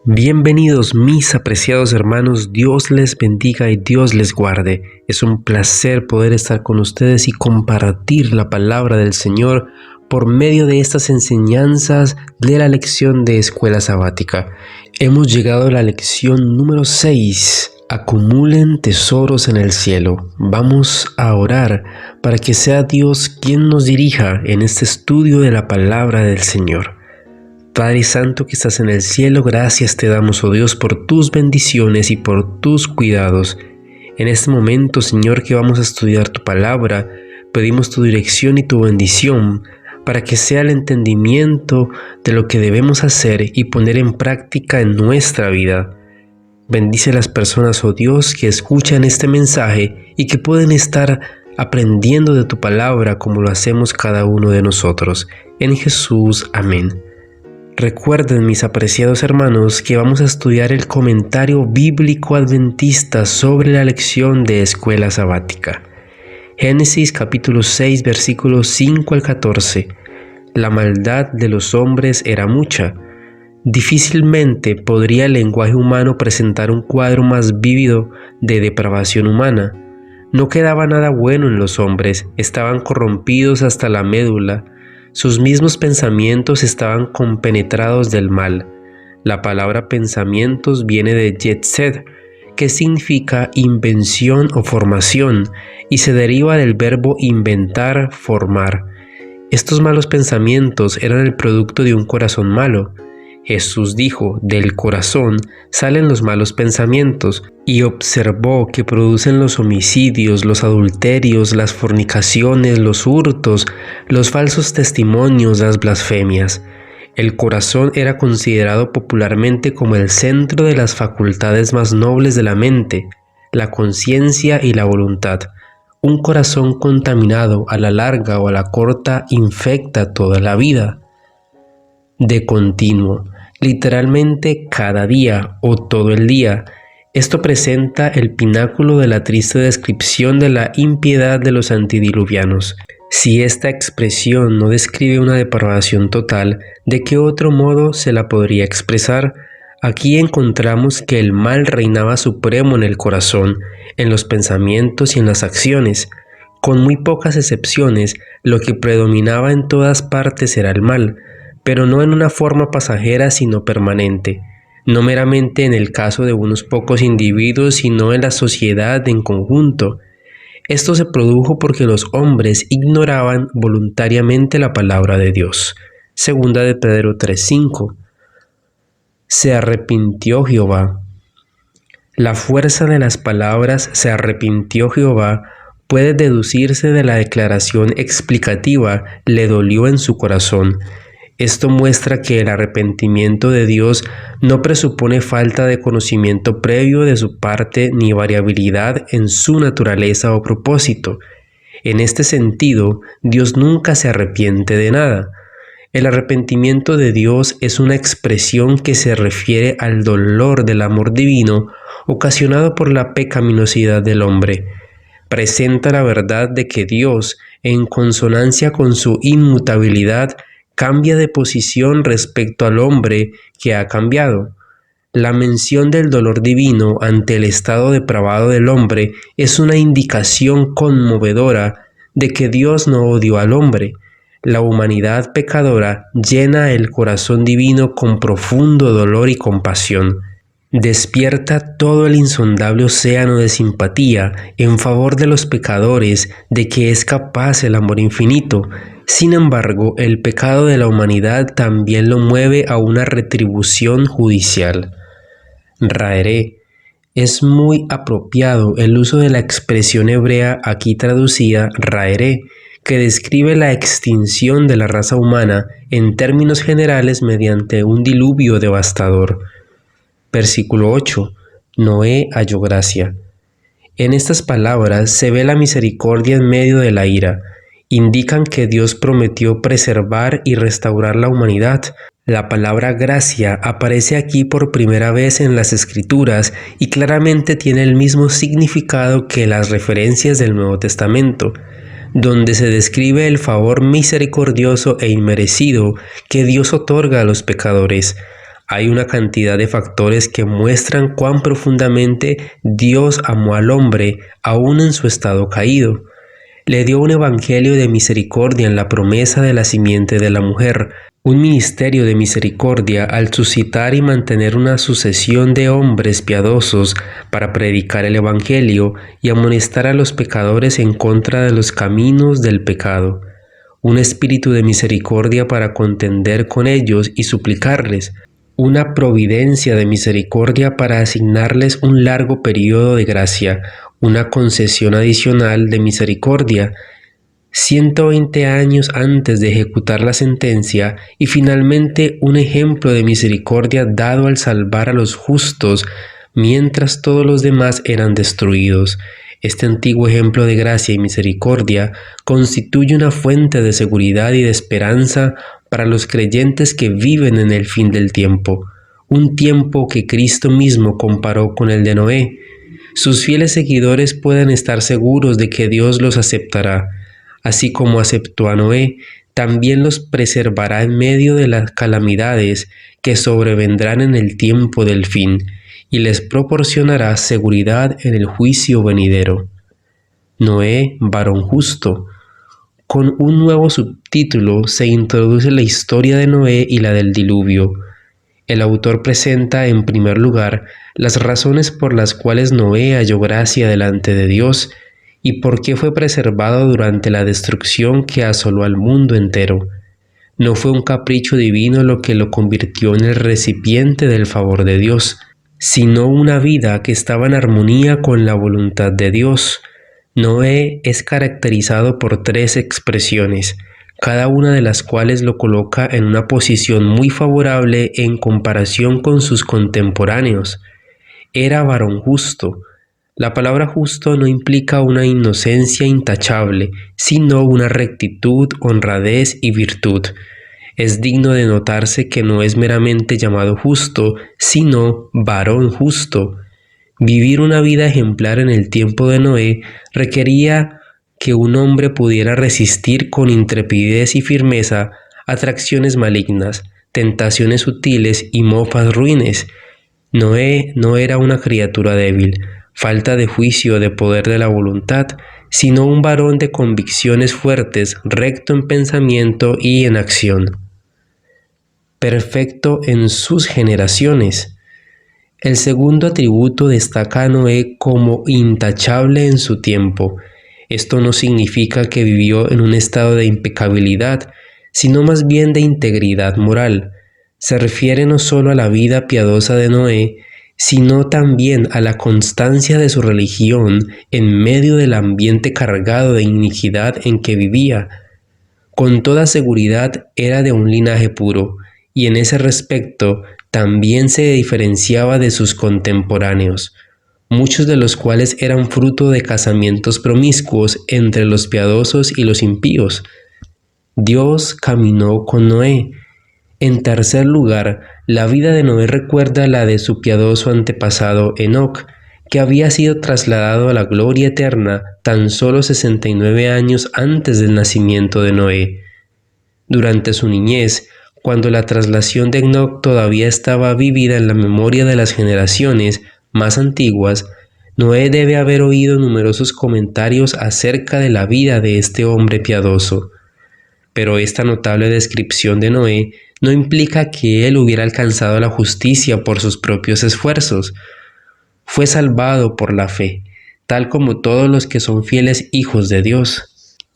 Bienvenidos mis apreciados hermanos, Dios les bendiga y Dios les guarde. Es un placer poder estar con ustedes y compartir la palabra del Señor por medio de estas enseñanzas de la lección de Escuela Sabática. Hemos llegado a la lección número 6. Acumulen tesoros en el cielo. Vamos a orar para que sea Dios quien nos dirija en este estudio de la palabra del Señor. Padre Santo que estás en el cielo, gracias te damos, oh Dios, por tus bendiciones y por tus cuidados. En este momento, Señor, que vamos a estudiar tu palabra, pedimos tu dirección y tu bendición para que sea el entendimiento de lo que debemos hacer y poner en práctica en nuestra vida. Bendice a las personas, oh Dios, que escuchan este mensaje y que pueden estar aprendiendo de tu palabra como lo hacemos cada uno de nosotros. En Jesús, amén. Recuerden, mis apreciados hermanos, que vamos a estudiar el comentario bíblico adventista sobre la lección de Escuela Sabática. Génesis capítulo 6, versículos 5 al 14. La maldad de los hombres era mucha. Difícilmente podría el lenguaje humano presentar un cuadro más vívido de depravación humana. No quedaba nada bueno en los hombres, estaban corrompidos hasta la médula. Sus mismos pensamientos estaban compenetrados del mal. La palabra pensamientos viene de yetzed, que significa invención o formación, y se deriva del verbo inventar, formar. Estos malos pensamientos eran el producto de un corazón malo. Jesús dijo, del corazón salen los malos pensamientos, y observó que producen los homicidios, los adulterios, las fornicaciones, los hurtos, los falsos testimonios, las blasfemias. El corazón era considerado popularmente como el centro de las facultades más nobles de la mente, la conciencia y la voluntad. Un corazón contaminado a la larga o a la corta infecta toda la vida. De continuo, literalmente cada día o todo el día. Esto presenta el pináculo de la triste descripción de la impiedad de los antediluvianos. Si esta expresión no describe una depravación total, ¿de qué otro modo se la podría expresar? Aquí encontramos que el mal reinaba supremo en el corazón, en los pensamientos y en las acciones. Con muy pocas excepciones, lo que predominaba en todas partes era el mal, pero no en una forma pasajera sino permanente, no meramente en el caso de unos pocos individuos sino en la sociedad en conjunto. Esto se produjo porque los hombres ignoraban voluntariamente la palabra de Dios. Segunda de Pedro 3:5. Se arrepintió Jehová. La fuerza de las palabras "se arrepintió Jehová" puede deducirse de la declaración explicativa "le dolió en su corazón". Esto muestra que el arrepentimiento de Dios no presupone falta de conocimiento previo de su parte ni variabilidad en su naturaleza o propósito. En este sentido, Dios nunca se arrepiente de nada. El arrepentimiento de Dios es una expresión que se refiere al dolor del amor divino ocasionado por la pecaminosidad del hombre. Presenta la verdad de que Dios, en consonancia con su inmutabilidad, cambia de posición respecto al hombre que ha cambiado. La mención del dolor divino ante el estado depravado del hombre es una indicación conmovedora de que Dios no odió al hombre. La humanidad pecadora llena el corazón divino con profundo dolor y compasión. Despierta todo el insondable océano de simpatía en favor de los pecadores de que es capaz el amor infinito. Sin embargo, el pecado de la humanidad también lo mueve a una retribución judicial. Raeré. Es muy apropiado el uso de la expresión hebrea aquí traducida raeré, que describe la extinción de la raza humana en términos generales mediante un diluvio devastador. Versículo 8. Noé halló gracia. En estas palabras se ve la misericordia en medio de la ira. Indican que Dios prometió preservar y restaurar la humanidad. La palabra gracia aparece aquí por primera vez en las Escrituras y claramente tiene el mismo significado que las referencias del Nuevo Testamento, donde se describe el favor misericordioso e inmerecido que Dios otorga a los pecadores. Hay una cantidad de factores que muestran cuán profundamente Dios amó al hombre, aún en su estado caído. Le dio un evangelio de misericordia en la promesa de la simiente de la mujer, un ministerio de misericordia al suscitar y mantener una sucesión de hombres piadosos para predicar el evangelio y amonestar a los pecadores en contra de los caminos del pecado, un espíritu de misericordia para contender con ellos y suplicarles, una providencia de misericordia para asignarles un largo periodo de gracia, una concesión adicional de misericordia, 120 años antes de ejecutar la sentencia, y finalmente un ejemplo de misericordia dado al salvar a los justos mientras todos los demás eran destruidos. Este antiguo ejemplo de gracia y misericordia constituye una fuente de seguridad y de esperanza para los creyentes que viven en el fin del tiempo, un tiempo que Cristo mismo comparó con el de Noé. Sus fieles seguidores pueden estar seguros de que Dios los aceptará. Así como aceptó a Noé, también los preservará en medio de las calamidades que sobrevendrán en el tiempo del fin, y les proporcionará seguridad en el juicio venidero. Noé, varón justo. Con un nuevo subtítulo se introduce la historia de Noé y la del diluvio. El autor presenta, en primer lugar, las razones por las cuales Noé halló gracia delante de Dios y por qué fue preservado durante la destrucción que asoló al mundo entero. No fue un capricho divino lo que lo convirtió en el recipiente del favor de Dios, sino una vida que estaba en armonía con la voluntad de Dios. Noé es caracterizado por 3 expresiones, cada una de las cuales lo coloca en una posición muy favorable en comparación con sus contemporáneos. Era varón justo. La palabra justo no implica una inocencia intachable, sino una rectitud, honradez y virtud. Es digno de notarse que no es meramente llamado justo, sino varón justo. Vivir una vida ejemplar en el tiempo de Noé requería que un hombre pudiera resistir con intrepidez y firmeza atracciones malignas, tentaciones sutiles y mofas ruines. Noé no era una criatura débil, falta de juicio o de poder de la voluntad, sino un varón de convicciones fuertes, recto en pensamiento y en acción. Perfecto en sus generaciones. El segundo atributo destaca a Noé como intachable en su tiempo. Esto no significa que vivió en un estado de impecabilidad, sino más bien de integridad moral. Se refiere no solo a la vida piadosa de Noé, sino también a la constancia de su religión en medio del ambiente cargado de iniquidad en que vivía. Con toda seguridad era de un linaje puro, y en ese respecto también se diferenciaba de sus contemporáneos, muchos de los cuales eran fruto de casamientos promiscuos entre los piadosos y los impíos. Dios caminó con Noé. En tercer lugar, la vida de Noé recuerda la de su piadoso antepasado Enoc, que había sido trasladado a la gloria eterna tan solo 69 años antes del nacimiento de Noé. Durante su niñez, cuando la traslación de Enoc todavía estaba vívida en la memoria de las generaciones más antiguas, Noé debe haber oído numerosos comentarios acerca de la vida de este hombre piadoso. Pero esta notable descripción de Noé no implica que él hubiera alcanzado la justicia por sus propios esfuerzos. Fue salvado por la fe, tal como todos los que son fieles hijos de Dios.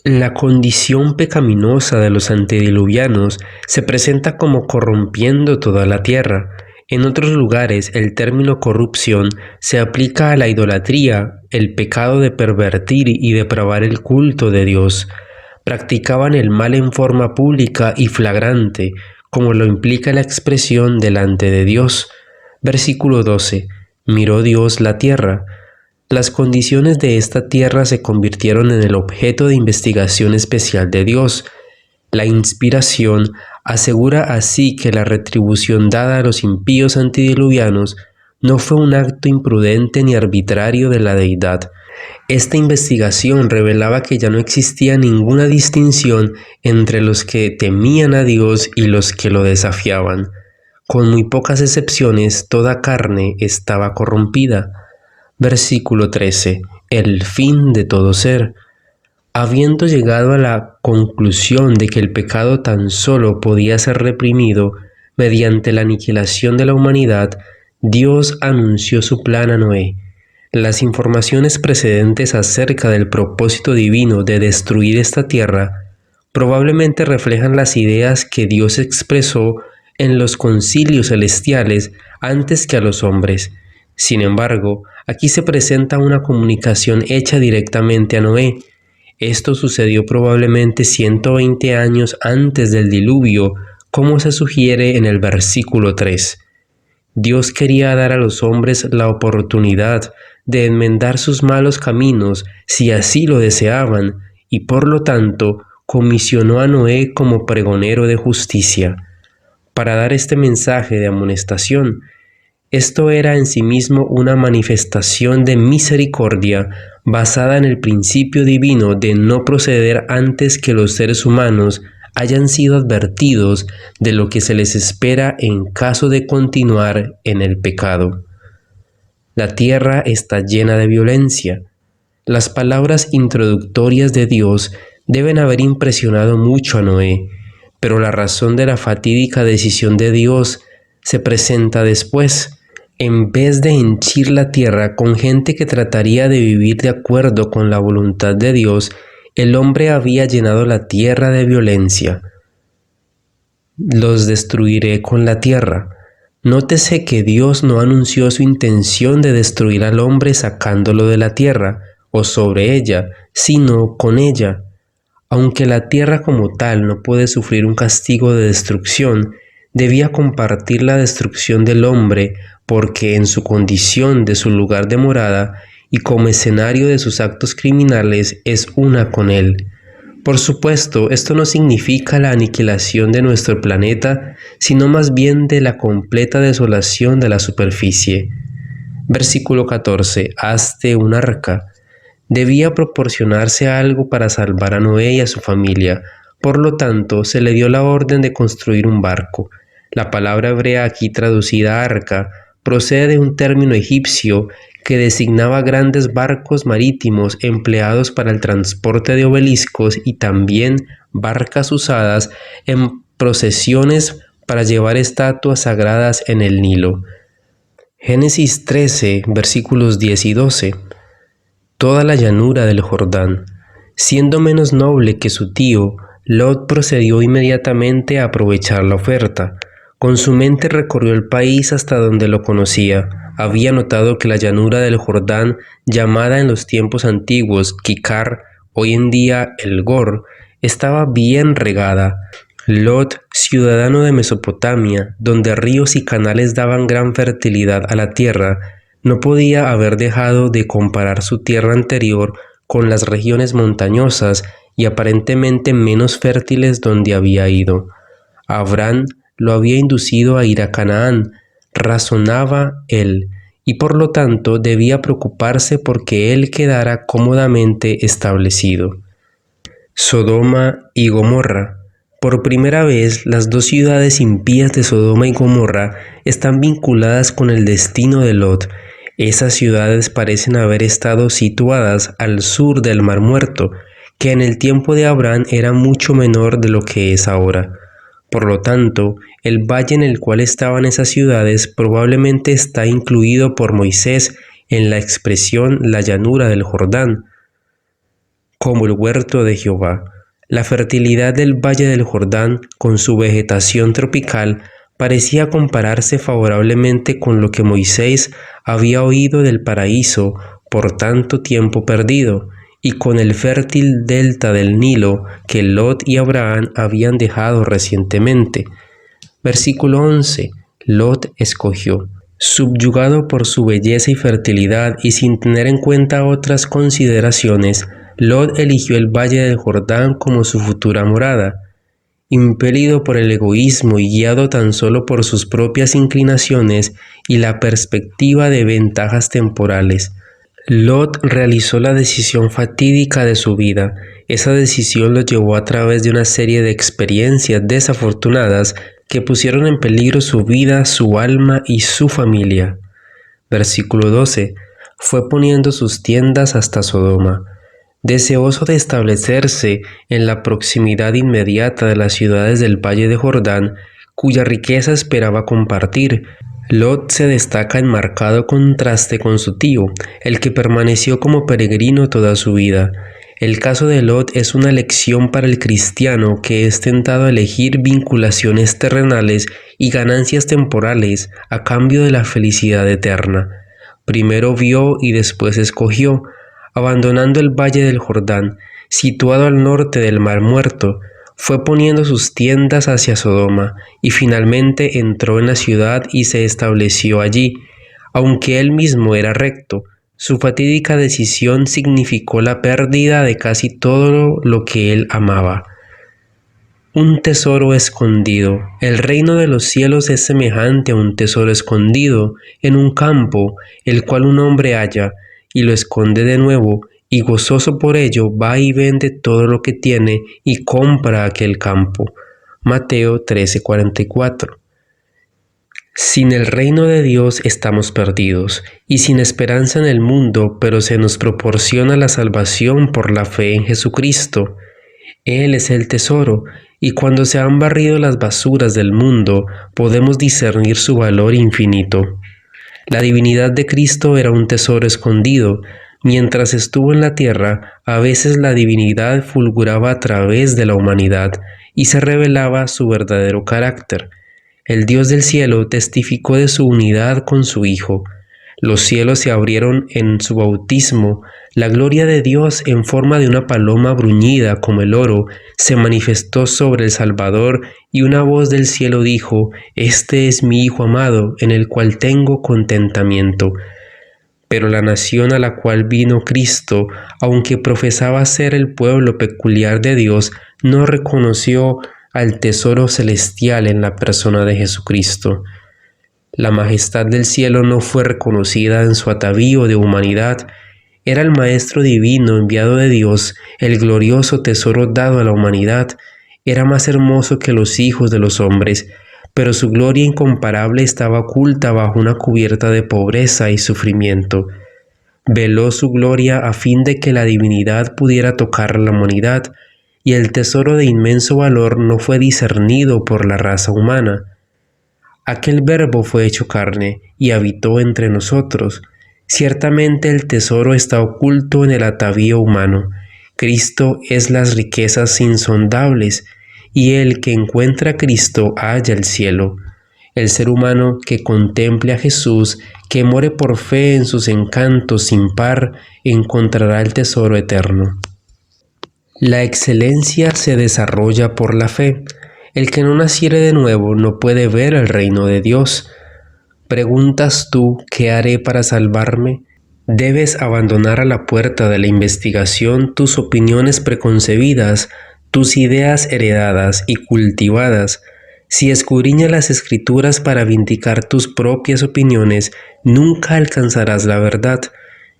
La condición pecaminosa de los antediluvianos se presenta como corrompiendo toda la tierra. En otros lugares, el término corrupción se aplica a la idolatría, el pecado de pervertir y depravar el culto de Dios. Practicaban el mal en forma pública y flagrante, como lo implica la expresión delante de Dios. Versículo 12. Miró Dios la tierra. Las condiciones de esta tierra se convirtieron en el objeto de investigación especial de Dios. La inspiración asegura así que la retribución dada a los impíos antediluvianos no fue un acto imprudente ni arbitrario de la deidad. Esta investigación revelaba que ya no existía ninguna distinción entre los que temían a Dios y los que lo desafiaban. Con muy pocas excepciones, toda carne estaba corrompida. Versículo 13. El fin de todo ser. Habiendo llegado a la conclusión de que el pecado tan solo podía ser reprimido mediante la aniquilación de la humanidad, Dios anunció su plan a Noé. Las informaciones precedentes acerca del propósito divino de destruir esta tierra probablemente reflejan las ideas que Dios expresó en los concilios celestiales antes que a los hombres. Sin embargo, aquí se presenta una comunicación hecha directamente a Noé. Esto sucedió probablemente 120 años antes del diluvio, como se sugiere en el versículo 3. Dios quería dar a los hombres la oportunidad de enmendar sus malos caminos si así lo deseaban, y por lo tanto comisionó a Noé como pregonero de justicia, para dar este mensaje de amonestación. Esto era en sí mismo una manifestación de misericordia basada en el principio divino de no proceder antes que los seres humanos hayan sido advertidos de lo que se les espera en caso de continuar en el pecado. La tierra está llena de violencia. Las palabras introductorias de Dios deben haber impresionado mucho a Noé, pero la razón de la fatídica decisión de Dios se presenta después. En vez de henchir la tierra con gente que trataría de vivir de acuerdo con la voluntad de Dios, el hombre había llenado la tierra de violencia. Los destruiré con la tierra. Nótese que Dios no anunció su intención de destruir al hombre sacándolo de la tierra o sobre ella, sino con ella. Aunque la tierra como tal no puede sufrir un castigo de destrucción, debía compartir la destrucción del hombre porque en su condición de su lugar de morada y como escenario de sus actos criminales es una con él. Por supuesto, esto no significa la aniquilación de nuestro planeta, sino más bien de la completa desolación de la superficie. Versículo 14. Hazte un arca. Debía proporcionarse algo para salvar a Noé y a su familia. Por lo tanto, se le dio la orden de construir un barco. La palabra hebrea aquí traducida arca procede de un término egipcio que designaba grandes barcos marítimos empleados para el transporte de obeliscos y también barcas usadas en procesiones para llevar estatuas sagradas en el Nilo. Génesis 13, versículos 10 y 12. Toda la llanura del Jordán. Siendo menos noble que su tío, Lot procedió inmediatamente a aprovechar la oferta. Con su mente recorrió el país hasta donde lo conocía. Había notado que la llanura del Jordán, llamada en los tiempos antiguos Kikar, hoy en día El Gor, estaba bien regada. Lot, ciudadano de Mesopotamia, donde ríos y canales daban gran fertilidad a la tierra, no podía haber dejado de comparar su tierra anterior con las regiones montañosas y aparentemente menos fértiles donde había ido. Abraham lo había inducido a ir a Canaán, razonaba él, y por lo tanto debía preocuparse porque él quedara cómodamente establecido. Sodoma y Gomorra. Por primera vez, las dos ciudades impías de Sodoma y Gomorra están vinculadas con el destino de Lot. Esas ciudades parecen haber estado situadas al sur del Mar Muerto, que en el tiempo de Abraham era mucho menor de lo que es ahora. Por lo tanto, el valle en el cual estaban esas ciudades probablemente está incluido por Moisés en la expresión la llanura del Jordán, como el huerto de Jehová. La fertilidad del valle del Jordán, con su vegetación tropical, parecía compararse favorablemente con lo que Moisés había oído del paraíso por tanto tiempo perdido, y con el fértil delta del Nilo que Lot y Abraham habían dejado recientemente. Versículo 11. Lot escogió. Subyugado por su belleza y fertilidad y sin tener en cuenta otras consideraciones, Lot eligió el valle del Jordán como su futura morada. Impelido por el egoísmo y guiado tan solo por sus propias inclinaciones y la perspectiva de ventajas temporales, Lot realizó la decisión fatídica de su vida. Esa decisión lo llevó a través de una serie de experiencias desafortunadas, que pusieron en peligro su vida, su alma y su familia. Versículo 12. Fue poniendo sus tiendas hasta Sodoma, deseoso de establecerse en la proximidad inmediata de las ciudades del Valle de Jordán, cuya riqueza esperaba compartir. Lot se destaca en marcado contraste con su tío, el que permaneció como peregrino toda su vida. El caso de Lot es una lección para el cristiano que es tentado a elegir vinculaciones terrenales y ganancias temporales a cambio de la felicidad eterna. Primero vio y después escogió, abandonando el valle del Jordán, situado al norte del Mar Muerto, fue poniendo sus tiendas hacia Sodoma y finalmente entró en la ciudad y se estableció allí. Aunque él mismo era recto, su fatídica decisión significó la pérdida de casi todo lo que él amaba. Un tesoro escondido. El reino de los cielos es semejante a un tesoro escondido en un campo, el cual un hombre halla y lo esconde de nuevo, y gozoso por ello va y vende todo lo que tiene y compra aquel campo. Mateo 13:44. Sin el reino de Dios estamos perdidos y sin esperanza en el mundo, pero se nos proporciona la salvación por la fe en Jesucristo. Él es el tesoro, y cuando se han barrido las basuras del mundo, podemos discernir su valor infinito. La divinidad de Cristo era un tesoro escondido. Mientras estuvo en la tierra, a veces la divinidad fulguraba a través de la humanidad y se revelaba su verdadero carácter. El Dios del cielo testificó de su unidad con su Hijo. Los cielos se abrieron en su bautismo. La gloria de Dios en forma de una paloma bruñida como el oro se manifestó sobre el Salvador y una voz del cielo dijo: «Este es mi Hijo amado, en el cual tengo contentamiento». Pero la nación a la cual vino Cristo, aunque profesaba ser el pueblo peculiar de Dios, no reconoció al tesoro celestial en la persona de Jesucristo. La majestad del cielo no fue reconocida en su atavío de humanidad. Era el Maestro divino enviado de Dios, el glorioso tesoro dado a la humanidad. Era más hermoso que los hijos de los hombres, pero su gloria incomparable estaba oculta bajo una cubierta de pobreza y sufrimiento. Veló su gloria a fin de que la divinidad pudiera tocar a la humanidad, y el tesoro de inmenso valor no fue discernido por la raza humana. Aquel Verbo fue hecho carne y habitó entre nosotros. Ciertamente el tesoro está oculto en el atavío humano. Cristo es las riquezas insondables, y el que encuentra a Cristo halla el cielo. El ser humano que contemple a Jesús, que more por fe en sus encantos sin par, encontrará el tesoro eterno. La excelencia se desarrolla por la fe. El que no naciere de nuevo no puede ver el reino de Dios. ¿Preguntas tú qué haré para salvarme? Debes abandonar a la puerta de la investigación tus opiniones preconcebidas, tus ideas heredadas y cultivadas. Si escudriñas las Escrituras para vindicar tus propias opiniones, nunca alcanzarás la verdad.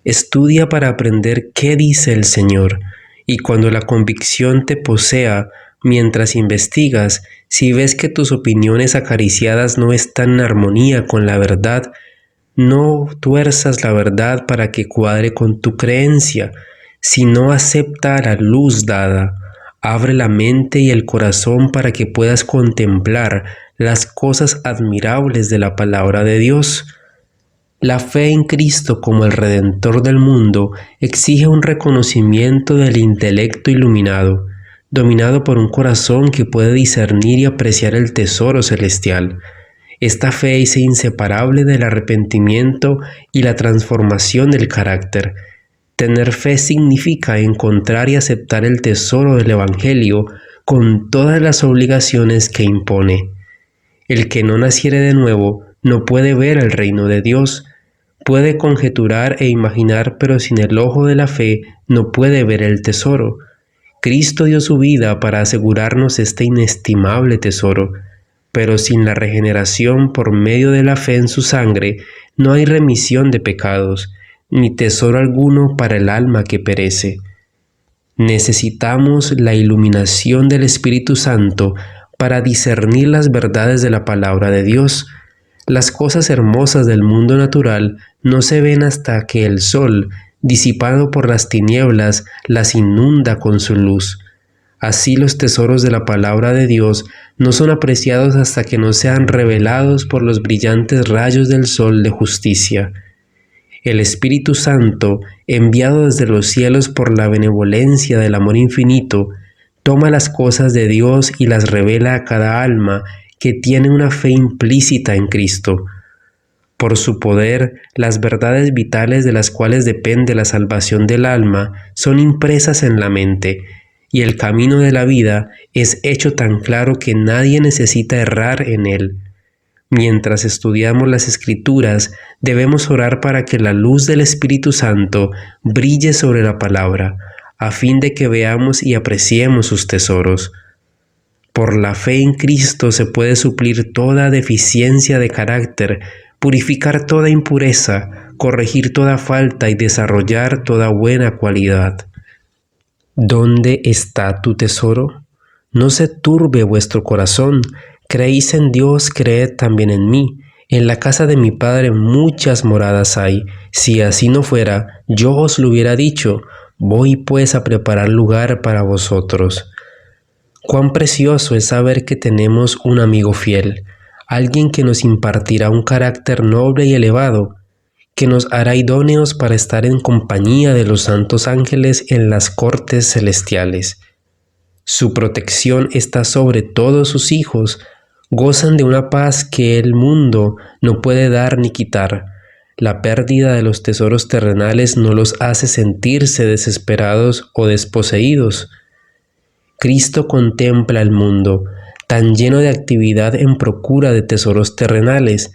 Estudia para aprender qué dice el Señor, y cuando la convicción te posea, mientras investigas, si ves que tus opiniones acariciadas no están en armonía con la verdad, no tuerzas la verdad para que cuadre con tu creencia, sino acepta la luz dada. Abre la mente y el corazón para que puedas contemplar las cosas admirables de la palabra de Dios. La fe en Cristo como el Redentor del mundo exige un reconocimiento del intelecto iluminado, dominado por un corazón que puede discernir y apreciar el tesoro celestial. Esta fe es inseparable del arrepentimiento y la transformación del carácter. Tener fe significa encontrar y aceptar el tesoro del Evangelio con todas las obligaciones que impone. El que no naciere de nuevo no puede ver el reino de Dios. Puede conjeturar e imaginar, pero sin el ojo de la fe no puede ver el tesoro. Cristo dio su vida para asegurarnos este inestimable tesoro, pero sin la regeneración por medio de la fe en su sangre no hay remisión de pecados, ni tesoro alguno para el alma que perece. Necesitamos la iluminación del Espíritu Santo para discernir las verdades de la palabra de Dios. Las cosas hermosas del mundo natural no se ven hasta que el sol, disipado por las tinieblas, las inunda con su luz. Así los tesoros de la palabra de Dios no son apreciados hasta que no sean revelados por los brillantes rayos del sol de justicia. El Espíritu Santo, enviado desde los cielos por la benevolencia del amor infinito, toma las cosas de Dios y las revela a cada alma que tiene una fe implícita en Cristo. Por su poder, las verdades vitales de las cuales depende la salvación del alma son impresas en la mente, y el camino de la vida es hecho tan claro que nadie necesita errar en él. Mientras estudiamos las Escrituras, debemos orar para que la luz del Espíritu Santo brille sobre la palabra, a fin de que veamos y apreciemos sus tesoros. Por la fe en Cristo se puede suplir toda deficiencia de carácter, purificar toda impureza, corregir toda falta y desarrollar toda buena cualidad. ¿Dónde está tu tesoro? No se turbe vuestro corazón. Creéis en Dios, creed también en mí. En la casa de mi Padre muchas moradas hay. Si así no fuera, yo os lo hubiera dicho. Voy pues a preparar lugar para vosotros. Cuán precioso es saber que tenemos un amigo fiel, alguien que nos impartirá un carácter noble y elevado, que nos hará idóneos para estar en compañía de los santos ángeles en las cortes celestiales. Su protección está sobre todos sus hijos, gozan de una paz que el mundo no puede dar ni quitar. La pérdida de los tesoros terrenales no los hace sentirse desesperados o desposeídos. Cristo contempla el mundo, tan lleno de actividad en procura de tesoros terrenales.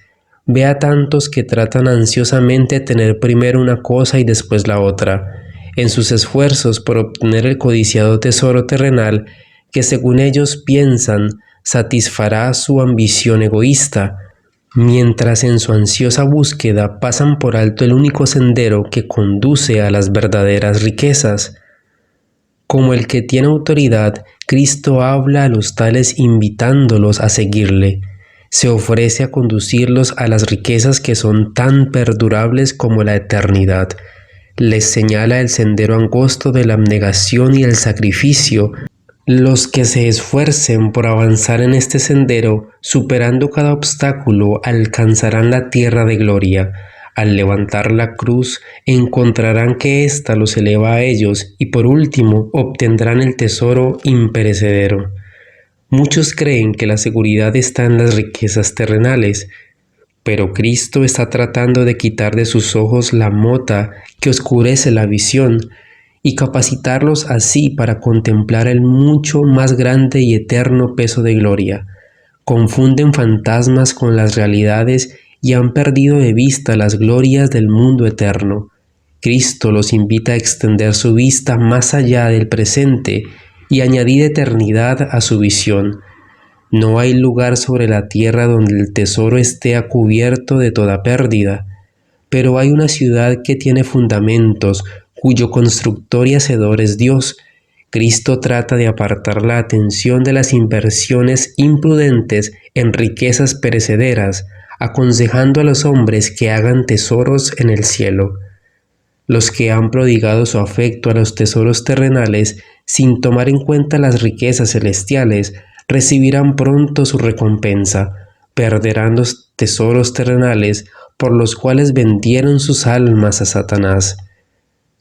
Ve a tantos que tratan ansiosamente de tener primero una cosa y después la otra, en sus esfuerzos por obtener el codiciado tesoro terrenal que, según ellos piensan, satisfará su ambición egoísta, mientras en su ansiosa búsqueda pasan por alto el único sendero que conduce a las verdaderas riquezas. Como el que tiene autoridad, Cristo habla a los tales invitándolos a seguirle. Se ofrece a conducirlos a las riquezas que son tan perdurables como la eternidad. Les señala el sendero angosto de la abnegación y el sacrificio. Los que se esfuercen por avanzar en este sendero, superando cada obstáculo, alcanzarán la tierra de gloria. Al levantar la cruz, encontrarán que ésta los eleva a ellos y por último obtendrán el tesoro imperecedero. Muchos creen que la seguridad está en las riquezas terrenales, pero Cristo está tratando de quitar de sus ojos la mota que oscurece la visión y capacitarlos así para contemplar el mucho más grande y eterno peso de gloria. Confunden fantasmas con las realidades y han perdido de vista las glorias del mundo eterno. Cristo los invita a extender su vista más allá del presente y añadir eternidad a su visión. No hay lugar sobre la tierra donde el tesoro esté a cubierto de toda pérdida, pero hay una ciudad que tiene fundamentos, cuyo constructor y hacedor es Dios. Cristo trata de apartar la atención de las inversiones imprudentes en riquezas perecederas, aconsejando a los hombres que hagan tesoros en el cielo. Los que han prodigado su afecto a los tesoros terrenales sin tomar en cuenta las riquezas celestiales, recibirán pronto su recompensa, perderán los tesoros terrenales por los cuales vendieron sus almas a Satanás.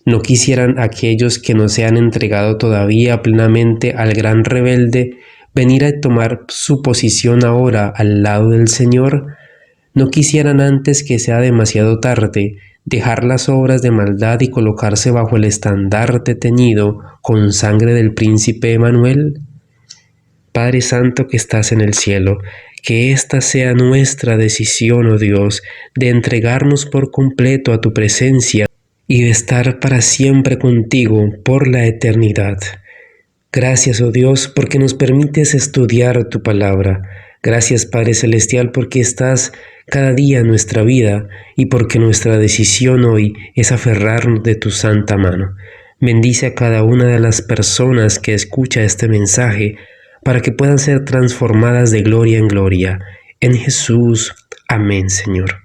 ¿No quisieran aquellos que no se han entregado todavía plenamente al gran rebelde venir a tomar su posición ahora al lado del Señor? ¿No quisieran antes que sea demasiado tarde dejar las obras de maldad y colocarse bajo el estandarte teñido con sangre del príncipe Emanuel? Padre Santo que estás en el cielo, que esta sea nuestra decisión, oh Dios, de entregarnos por completo a tu presencia y de estar para siempre contigo por la eternidad. Gracias, oh Dios, porque nos permites estudiar tu palabra. Gracias, Padre Celestial, porque estás cada día en nuestra vida y porque nuestra decisión hoy es aferrarnos de tu santa mano. Bendice a cada una de las personas que escucha este mensaje. para que puedan ser transformadas de gloria en gloria. En Jesús. Amén, Señor.